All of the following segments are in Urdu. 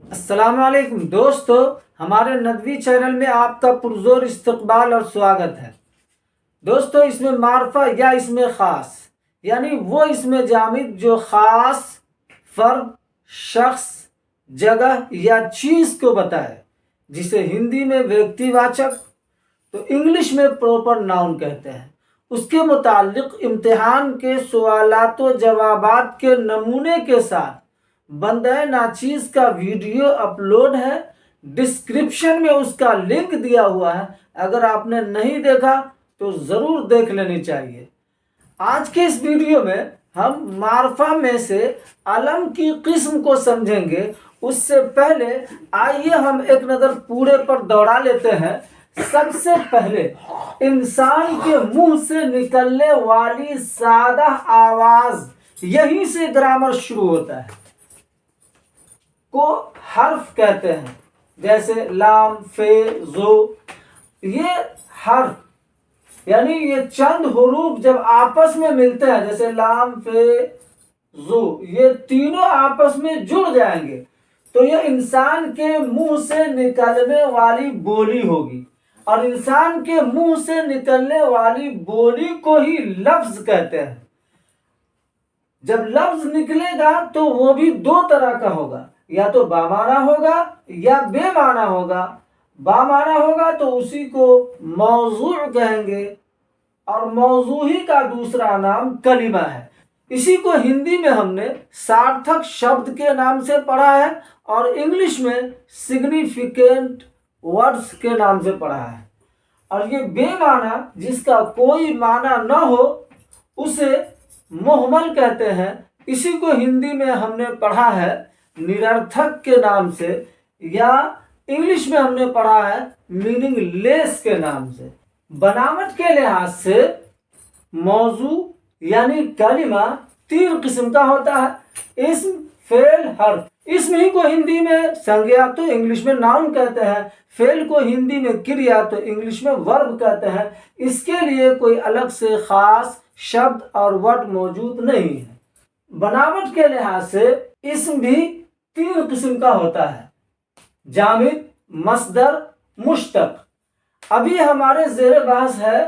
السلام علیکم دوستو، ہمارے ندوی چینل میں آپ کا پرزور استقبال اور سواگت ہے۔ دوستو، اس میں معرفہ یا اسم خاص یعنی وہ اسم جامد جو خاص فرد، شخص، جگہ یا چیز کو بتائے، جسے ہندی میں ویکتی واچک تو انگلش میں پراپر ناؤن کہتے ہیں، اس کے متعلق امتحان کے سوالات و جوابات کے نمونے کے ساتھ بندہ ناچیز کا ویڈیو اپلوڈ ہے۔ ڈسکرپشن میں اس کا لنک دیا ہوا ہے، اگر آپ نے نہیں دیکھا تو ضرور دیکھ لینی چاہیے۔ آج کے اس ویڈیو میں ہم معرفہ میں سے علم کی قسم کو سمجھیں گے۔ اس سے پہلے آئیے ہم ایک نظر پورے پر دوڑا لیتے ہیں۔ سب سے پہلے انسان کے منہ سے نکلنے والی سادہ آواز، یہیں سے گرامر شروع ہوتا ہے، کو حرف کہتے ہیں۔ جیسے لام، فے، زو، یہ حرف یعنی یہ چند حروف جب آپس میں ملتے ہیں، جیسے لام، فے، زو، یہ تینوں آپس میں جڑ جائیں گے تو یہ انسان کے منہ سے نکلنے والی بولی ہوگی، اور انسان کے منہ سے نکلنے والی بولی کو ہی لفظ کہتے ہیں۔ جب لفظ نکلے گا تو وہ بھی دو طرح کا ہوگا، یا تو بامعنی ہوگا یا بے معنی ہوگا۔ بامعنی ہوگا تو اسی کو موضوع کہیں گے، اور موضوعی کا دوسرا نام کلمہ ہے۔ اسی کو ہندی میں ہم نے سارتھک شبد کے نام سے پڑھا ہے، اور انگلش میں سگنیفیکینٹ ورڈز کے نام سے پڑھا ہے۔ اور یہ بے معنی، جس کا کوئی معنی نہ ہو، اسے مہمل کہتے ہیں۔ اسی کو ہندی میں ہم نے پڑھا ہے نرارتھک کے نام سے، یا انگلش میں ہم نے پڑھا ہے میننگ لیس کے نام سے۔ بناوٹ کے لحاظ سے موضوع یعنی کلمہ تین قسم کا ہوتا ہے: اسم، فعل، حرف۔ اسم ہی کو ہندی میں سنگیا تو انگلش میں ناؤن کہتے ہیں، فعل کو ہندی میں کریا تو انگلش میں ورب کہتے ہیں۔ اس کے لیے کوئی الگ سے خاص شبد اور ورڈ موجود نہیں ہے۔ بناوٹ کے لحاظ سے اسم بھی تین قسم کا ہوتا ہے: جامد، مصدر، مشتق۔ ابھی ہمارے زیر بحث ہے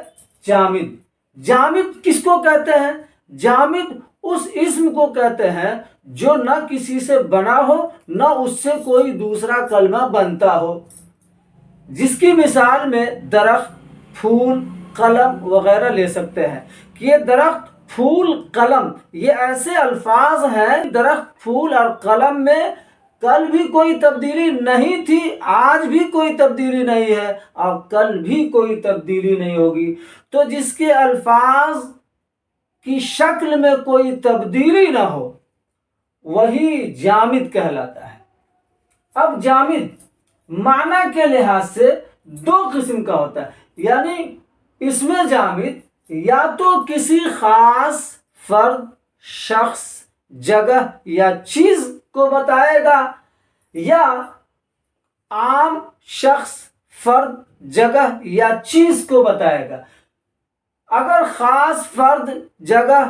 جامد۔ جامد کس کو کہتے ہیں؟ جامد اس اسم کو کہتے ہیں جو نہ کسی سے بنا ہو، نہ اس سے کوئی دوسرا کلمہ بنتا ہو، جس کی مثال میں درخت، پھول، قلم وغیرہ لے سکتے ہیں۔ کہ یہ درخت، پھول، قلم یہ ایسے الفاظ ہیں، درخت، پھول اور قلم میں کل بھی کوئی تبدیلی نہیں تھی، آج بھی کوئی تبدیلی نہیں ہے، اور کل بھی کوئی تبدیلی نہیں ہوگی۔ تو جس کے الفاظ کی شکل میں کوئی تبدیلی نہ ہو، وہی جامد کہلاتا ہے۔ اب جامد معنی کے لحاظ سے دو قسم کا ہوتا ہے، یعنی اسم جامد یا تو کسی خاص فرد، شخص، جگہ یا چیز کو بتائے گا، یا عام شخص، فرد، جگہ یا چیز کو بتائے گا۔ اگر خاص فرد، جگہ،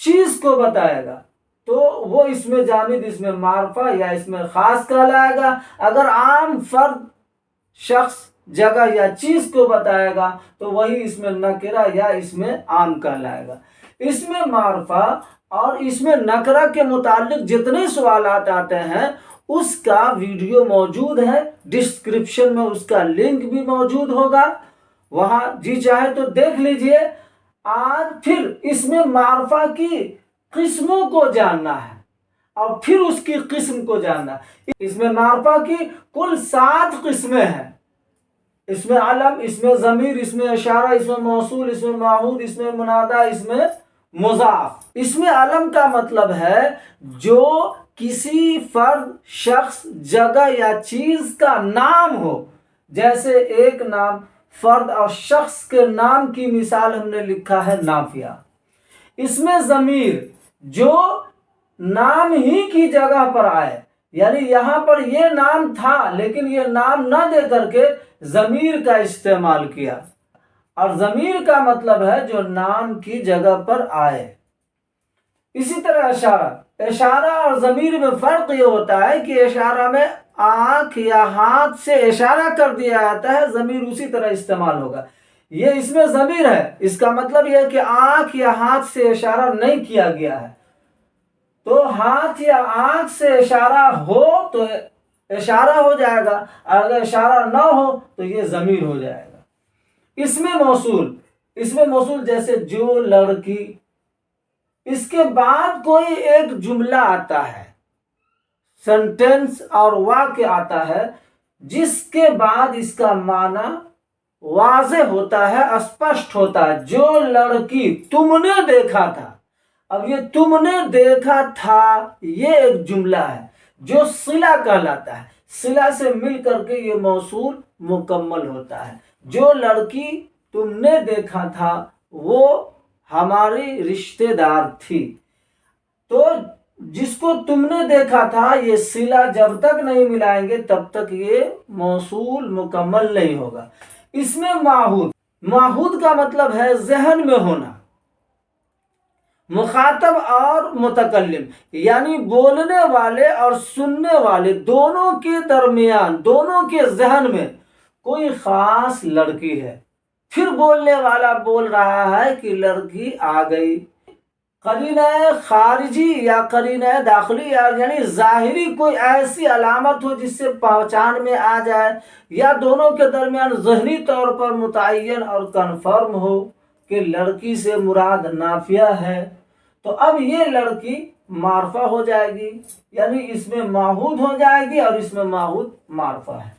چیز کو بتائے گا تو وہ اسم جامد، اسم معرفہ یا اسم خاص کہلائے گا۔ اگر عام فرد، شخص، جگہ یا چیز کو بتائے گا تو وہی اسم نکرہ یا اسم عام کہلائے گا۔ اسم معرفہ اور اسم نکرہ کے متعلق جتنے سوالات آتے ہیں اس کا ویڈیو موجود ہے، ڈسکرپشن میں اس کا لنک بھی موجود ہوگا، وہاں جی چاہے تو دیکھ لیجئے۔ آج پھر اسم معرفہ کی قسموں کو جاننا ہے، اور پھر اس کی قسم کو جاننا ہے۔ اسم معرفہ کی کل 7 قسمیں ہیں: اسم علم، اسم ضمیر، اسم اشارہ، اسم موصول، اسم موعود، اسم منادہ، اسم مضاف۔ اسم علم کا مطلب ہے جو کسی فرد، شخص، جگہ یا چیز کا نام ہو۔ جیسے ایک نام، فرد اور شخص کے نام کی مثال ہم نے لکھا ہے نافیہ۔ اسم ضمیر جو نام ہی کی جگہ پر آئے، یعنی یہاں پر یہ نام تھا لیکن یہ نام نہ دے کر کے ضمیر کا استعمال کیا، اور ضمیر کا مطلب ہے جو نام کی جگہ پر آئے۔ اسی طرح اشارہ اور ضمیر میں فرق یہ ہوتا ہے کہ اشارہ میں آنکھ یا ہاتھ سے اشارہ کر دیا جاتا ہے، ضمیر اسی طرح استعمال ہوگا۔ یہ اس میں ضمیر ہے، اس کا مطلب یہ ہے کہ آنکھ یا ہاتھ سے اشارہ نہیں کیا گیا ہے، تو ہاتھ یا آنکھ سے اشارہ ہو تو اشارہ ہو جائے گا، اگر اشارہ نہ ہو تو یہ ضمیر ہو جائے گا۔ اس میں موصول جیسے جو، لڑکی، اس کے بعد کوئی ایک جملہ آتا ہے، سنٹینس اور واقع آتا ہے، جس کے بعد اس کا معنی واضح ہوتا ہے، اسپشٹ ہوتا ہے۔ جو لڑکی تم نے دیکھا تھا، اب یہ تم نے دیکھا تھا یہ ایک جملہ ہے جو صلہ کہلاتا ہے، صلہ سے مل کر کے یہ موصول مکمل ہوتا ہے۔ جو لڑکی تم نے دیکھا تھا وہ ہماری رشتہ دار تھی، تو جس کو تم نے دیکھا تھا یہ صلہ جب تک نہیں ملائیں گے تب تک یہ موصول مکمل نہیں ہوگا۔ اس میں معہود کا مطلب ہے ذہن میں ہونا، مخاطب اور متکلم یعنی بولنے والے اور سننے والے دونوں کے درمیان، دونوں کے ذہن میں کوئی خاص لڑکی ہے، پھر بولنے والا بول رہا ہے کہ لڑکی آ گئی۔ قرینہ خارجی یا قرینہ داخلی یعنی ظاہری کوئی ایسی علامت ہو جس سے پہچان میں آ جائے، یا دونوں کے درمیان ذہنی طور پر متعین اور کنفرم ہو کہ لڑکی سے مراد نافیہ ہے، تو اب یہ لڑکی معرفہ ہو جائے گی، یعنی اس میں معہود ہو جائے گی اور اس میں معہود معرفہ ہے۔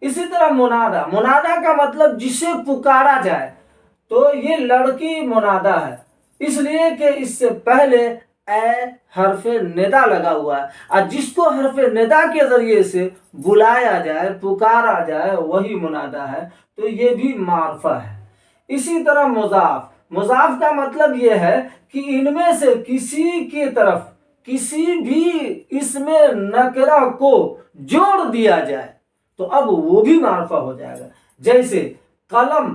اسی طرح منادا کا مطلب جسے پکارا جائے، تو یہ لڑکی منادا ہے، اس لیے کہ اس سے پہلے اے حرف ندا لگا ہوا ہے، اور جس کو حرف ندا کے ذریعے سے بلایا جائے، پکارا جائے، وہی منادا ہے، تو یہ بھی معرفہ ہے۔ اسی طرح مضاف کا مطلب یہ ہے کہ ان میں سے کسی کی طرف کسی بھی اسم نکرہ کو جوڑ دیا جائے تو اب وہ بھی معرفہ ہو جائے گا۔ جیسے قلم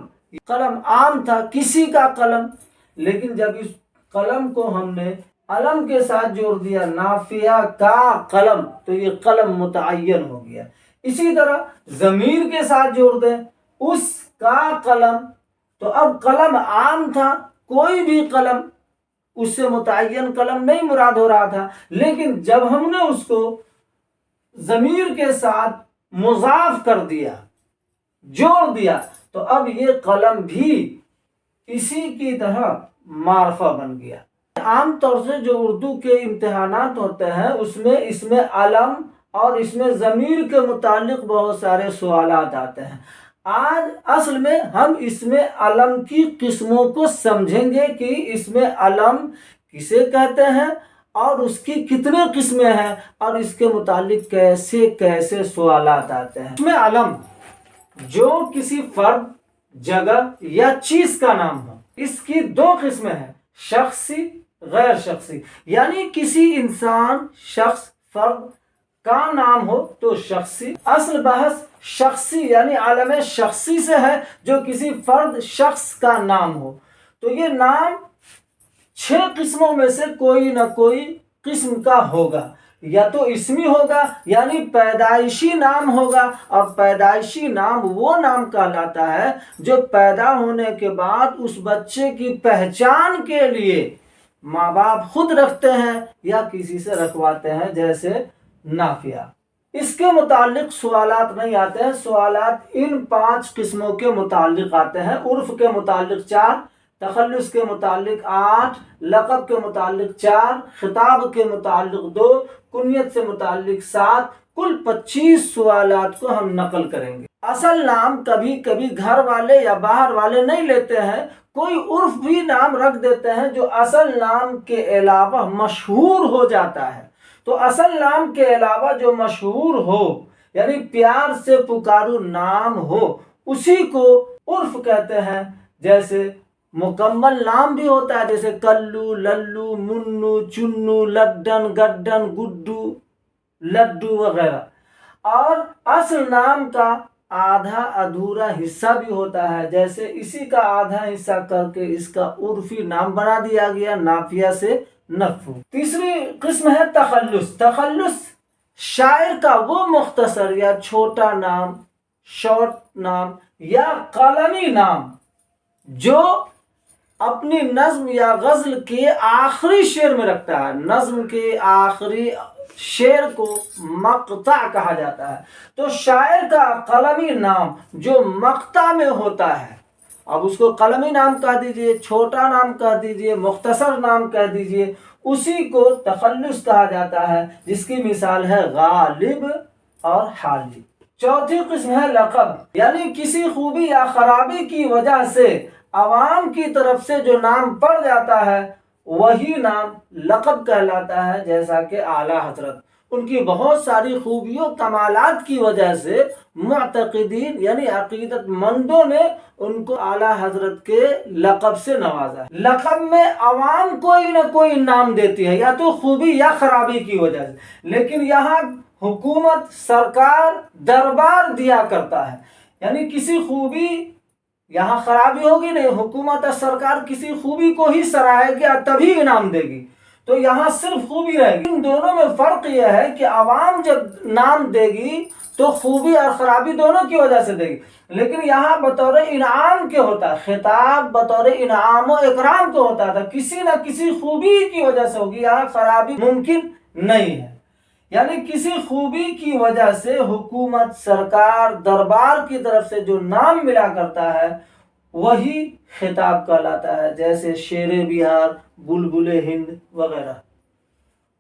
عام تھا، کسی کا قلم، لیکن جب اس قلم کو ہم نے علم کے ساتھ جوڑ دیا، نافیہ کا قلم، تو یہ قلم متعین ہو گیا۔ اسی طرح ضمیر کے ساتھ جوڑ دیں، اس کا قلم، تو اب قلم عام تھا، کوئی بھی قلم، اس سے متعین قلم نہیں مراد ہو رہا تھا، لیکن جب ہم نے اس کو ضمیر کے ساتھ مضاف کر دیا، جوڑ دیا، تو اب یہ قلم بھی اسی کی طرح معرفہ بن گیا۔ عام طور سے جو اردو کے امتحانات ہوتے ہیں اس میں علم اور اس میں ضمیر کے متعلق بہت سارے سوالات آتے ہیں۔ آج اصل میں ہم اس میں علم کی قسموں کو سمجھیں گے کہ اس میں علم کسے کہتے ہیں اور اس کی کتنے قسمیں ہیں اور اس کے متعلق کیسے کیسے سوالات آتے ہیں۔ اس میں علم جو کسی فرد، جگہ یا چیز کا نام ہو، اس کی دو قسمیں ہیں، شخصی، غیر شخصی، یعنی کسی انسان، شخص، فرد کا نام ہو تو شخصی۔ اصل بحث شخصی یعنی عالم شخصی سے ہے، جو کسی فرد، شخص کا نام ہو، تو یہ نام 6 قسموں میں سے کوئی نہ کوئی قسم کا ہوگا، یا تو اسمی ہوگا یعنی پیدائشی نام ہوگا، اور پیدائشی نام وہ نام کہلاتا ہے جو پیدا ہونے کے بعد اس بچے کی پہچان کے لیے ماں باپ خود رکھتے ہیں یا کسی سے رکھواتے ہیں، جیسے نافیہ۔ اس کے متعلق سوالات نہیں آتے ہیں، سوالات ان 5 قسموں کے متعلق آتے ہیں۔ عرف کے متعلق 4، تخلص کے متعلق 8، لقب کے متعلق 4، خطاب کے متعلق 2، کنیت سے متعلق 7، کل 25 سوالات کو ہم نقل کریں گے۔ اصل نام کبھی کبھی گھر والے یا باہر والے نہیں لیتے ہیں، کوئی عرف بھی نام رکھ دیتے ہیں جو اصل نام کے علاوہ مشہور ہو جاتا ہے، تو اصل نام کے علاوہ جو مشہور ہو یعنی پیار سے پکارو نام ہو، اسی کو عرف کہتے ہیں۔ جیسے مکمل نام بھی ہوتا ہے، جیسے کلو، للو، منو، چنو، لڈن، گڈن، گڈو، لڈو وغیرہ۔ اور اصل نام کا آدھا ادھورا حصہ بھی ہوتا ہے، جیسے اسی کا آدھا حصہ کر کے اس کا عرفی نام بنا دیا گیا، نافیہ سے نفع۔ تیسری قسم ہے تخلص۔ تخلص شاعر کا وہ مختصر یا چھوٹا نام، شارٹ نام یا قلمی نام جو اپنی نظم یا غزل کے آخری شعر میں رکھتا ہے۔ نظم کے آخری شعر کو مقطع کہا جاتا ہے۔ تو شاعر کا قلمی نام جو مقطع میں ہوتا ہے، اب اس کو قلمی نام کہہ دیجئے، چھوٹا نام کہہ دیجئے، مختصر نام کہہ دیجئے، اسی کو تخلص کہا جاتا ہے، جس کی مثال ہے غالب اور حالی۔ چوتھی قسم ہے لقب، یعنی کسی خوبی یا خرابی کی وجہ سے عوام کی طرف سے جو نام پڑ جاتا ہے وہی نام لقب کہلاتا ہے۔ جیسا کہ اعلیٰ حضرت، ان کی بہت ساری خوبیوں کمالات کی وجہ سے معتقدین یعنی عقیدت مندوں نے ان کو اعلیٰ حضرت کے لقب سے نوازا ہے۔ لقب میں عوام کوئی نہ کوئی نام دیتی ہے، یا تو خوبی یا خرابی کی وجہ سے، لیکن یہاں حکومت، سرکار دربار دیا کرتا ہے، یعنی کسی خوبی، یہاں خرابی ہوگی نہیں، حکومت اور سرکار کسی خوبی کو ہی سراہے گی تبھی انعام دے گی، تو یہاں صرف خوبی رہے گی۔ ان دونوں میں فرق یہ ہے کہ عوام جب نام دے گی تو خوبی اور خرابی دونوں کی وجہ سے دے گی، لیکن یہاں بطور انعام کے ہوتا ہے، خطاب بطور انعام و اکرام کے ہوتا تھا، کسی نہ کسی خوبی کی وجہ سے ہوگی، یہاں خرابی ممکن نہیں ہے۔ یعنی کسی خوبی کی وجہ سے حکومت، سرکار، دربار کی طرف سے جو نام ملا کرتا ہے وہی خطاب کہلاتا ہے، جیسے شیر بہار، بلبل ہند وغیرہ۔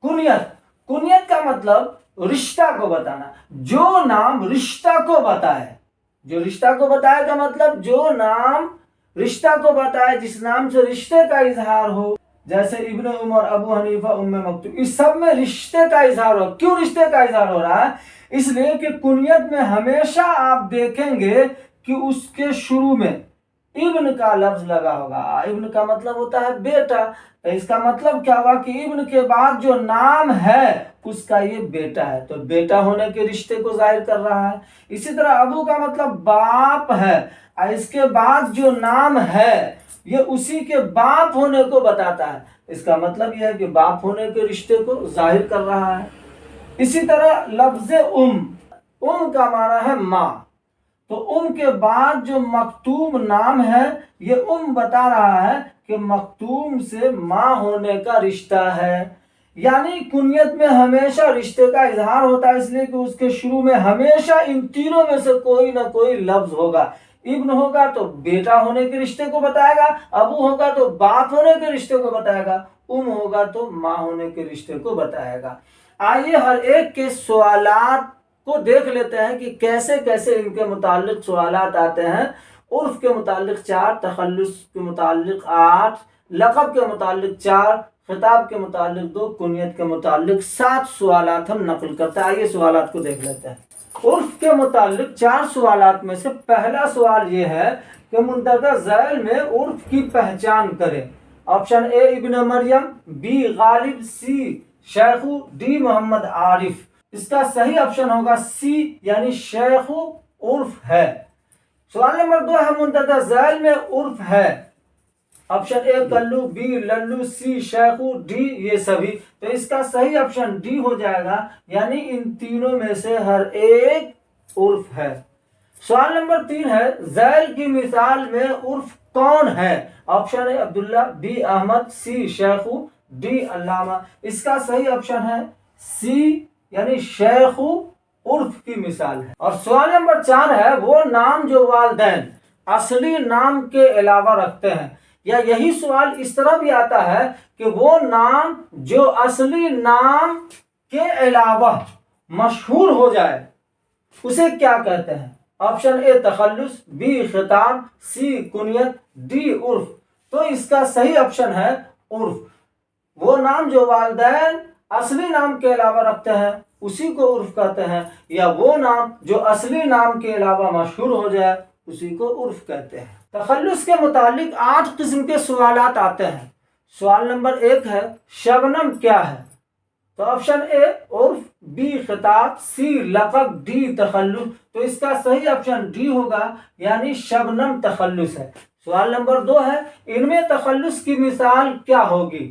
کنیت، کنیت کا مطلب رشتہ کو بتانا، جو نام رشتہ کو بتائے، جو رشتہ کو بتائے کا مطلب جو نام رشتہ کو بتائے، جس نام سے رشتے کا اظہار ہو، جیسے ابن عمر، ابو حنیفہ، ام مکتوم، اس سب میں رشتے کا اظہار ہو۔ کیوں رشتے کا اظہار ہو رہا ہے؟ اس لیے کہ کنیت میں ہمیشہ آپ دیکھیں گے کہ اس کے شروع میں ابن کا لفظ لگا ہوگا۔ ابن کا مطلب ہوتا ہے بیٹا، اس کا مطلب کیا ہوا کہ ابن کے بعد جو نام ہے اس کا یہ بیٹا ہے، تو بیٹا ہونے کے رشتے کو ظاہر کر رہا ہے۔ اسی طرح ابو کا مطلب باپ ہے، اور اس کے بعد جو نام ہے یہ اسی کے باپ ہونے کو بتاتا ہے، اس کا مطلب یہ ہے کہ باپ ہونے کے رشتے کو ظاہر کر رہا ہے۔ اسی طرح لفظ ام کا معنی ہے ماں، تو ام کے بعد جو مکتوم نام ہے یہ ام بتا رہا ہے کہ مکتوم سے ماں ہونے کا رشتہ ہے۔ یعنی کنیت میں ہمیشہ رشتے کا اظہار ہوتا ہے، اس لیے کہ اس کے شروع میں ہمیشہ ان تینوں میں سے کوئی نہ کوئی لفظ ہوگا۔ ابن ہوگا تو بیٹا ہونے کے رشتے کو بتائے گا، ابو ہوگا تو باپ ہونے کے رشتے کو بتائے گا، ام ہوگا تو ماں ہونے کے رشتے کو بتائے گا۔ آئیے ہر ایک کے سوالات کو دیکھ لیتے ہیں کہ کیسے کیسے ان کے متعلق سوالات آتے ہیں۔ عرف کے متعلق 4، تخلص کے متعلق 8، لقب کے متعلق 4، خطاب کے متعلق 2، کنیت کے متعلق 7 سوالات ہم نقل کرتے ہیں۔ آئیے سوالات کو دیکھ لیتے ہیں۔ عرف کے متعلق 4 سوالات میں سے پہلا سوال یہ ہے کہ مندرجہ ذیل میں عرف کی پہچان کریں۔ آپشن اے ابن مریم، be Ghalib, C Shekau, D محمد عارف۔ اس کا صحیح آپشن ہوگا سی، یعنی شیخو عرف ہے۔ سوال نمبر 2 ہے مندرجہ ذیل میں عرف ہے۔ Option A Kallu, B Lallu, C Shekau, D یہ سبھی، تو اس کا صحیح آپشن ڈی ہو جائے گا، یعنی ان تینوں میں سے ہر ایک عرف ہے۔ سوال نمبر 3 ہے ذیل کی مثال میں عرف کون ہے؟ Option A Abdullah, B Ahmed, C Shekau, D Allama. اس کا صحیح آپشن ہے سی، یعنی شیخو عرف کی مثال ہے۔ اور سوال نمبر 4 ہے وہ نام جو والدین اصلی نام کے علاوہ رکھتے ہیں، یا یہی سوال اس طرح بھی آتا ہے کہ وہ نام جو اصلی نام کے علاوہ مشہور ہو جائے اسے کیا کہتے ہیں؟ آپشن اے تخلص، بی خطاب، سی کنیت، ڈی عرف۔ تو اس کا صحیح آپشن ہے عرف۔ وہ نام جو والدین اصلی نام کے علاوہ رکھتے ہیں اسی کو عرف کہتے ہیں، یا وہ نام جو اصلی نام کے علاوہ مشہور ہو جائے اسی کو عرف کہتے ہیں۔ تخلص کے متعلق 8 قسم کے سوالات آتے ہیں۔ سوال نمبر 1 ہے شبنم کیا ہے؟ تو آپشن اے عرف، بی خطاب، سی لقب، ڈی تخلص۔ تو اس کا صحیح آپشن ڈی ہوگا، یعنی شبنم تخلص ہے۔ سوال نمبر 2 ہے ان میں تخلص کی مثال کیا ہوگی؟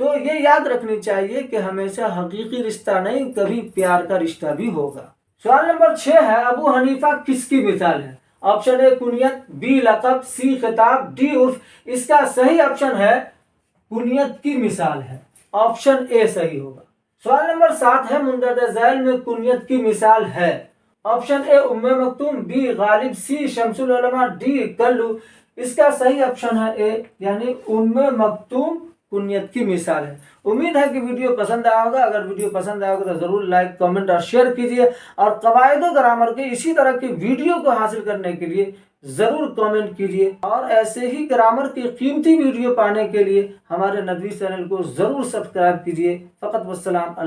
تو یہ یاد رکھنی چاہیے کہ ہمیشہ حقیقی رشتہ نہیں، کبھی پیار کا رشتہ بھی ہوگا۔ سوال نمبر 6 ہے، ابو حنیفہ کس کی مثال ہے؟ آپشن اے کنیت، بی لقب، سی خطاب، ڈی عرف۔ اس کا صحیح آپشن ہے کنیت کی مثال ہے، آپشن اے صحیح ہوگا۔ سوال نمبر 7 ہے، مندرجہ ذیل میں کنیت کی مثال ہے؟ آپشن اے ام مکتوم، بی غالب، سی شمس العلماء، ڈی کلو۔ اس کا صحیح آپشن ہے اے، یعنی ام مکتوم کنیت کی مثال ہے۔ امید ہے کہ ویڈیو پسند آیا ہوگا۔ اگر ویڈیو پسند آیا ہوگا تو ضرور لائک، کامنٹ اور شیئر کیجیے، اور قواعد و گرامر کے اسی طرح کی ویڈیو کو حاصل کرنے کے لیے ضرور کامنٹ کیجیے، اور ایسے ہی گرامر کی قیمتی ویڈیو پانے کے لیے ہمارے ندوی چینل کو ضرور سبسکرائب کیجیے۔ فقط والسلام، اللہ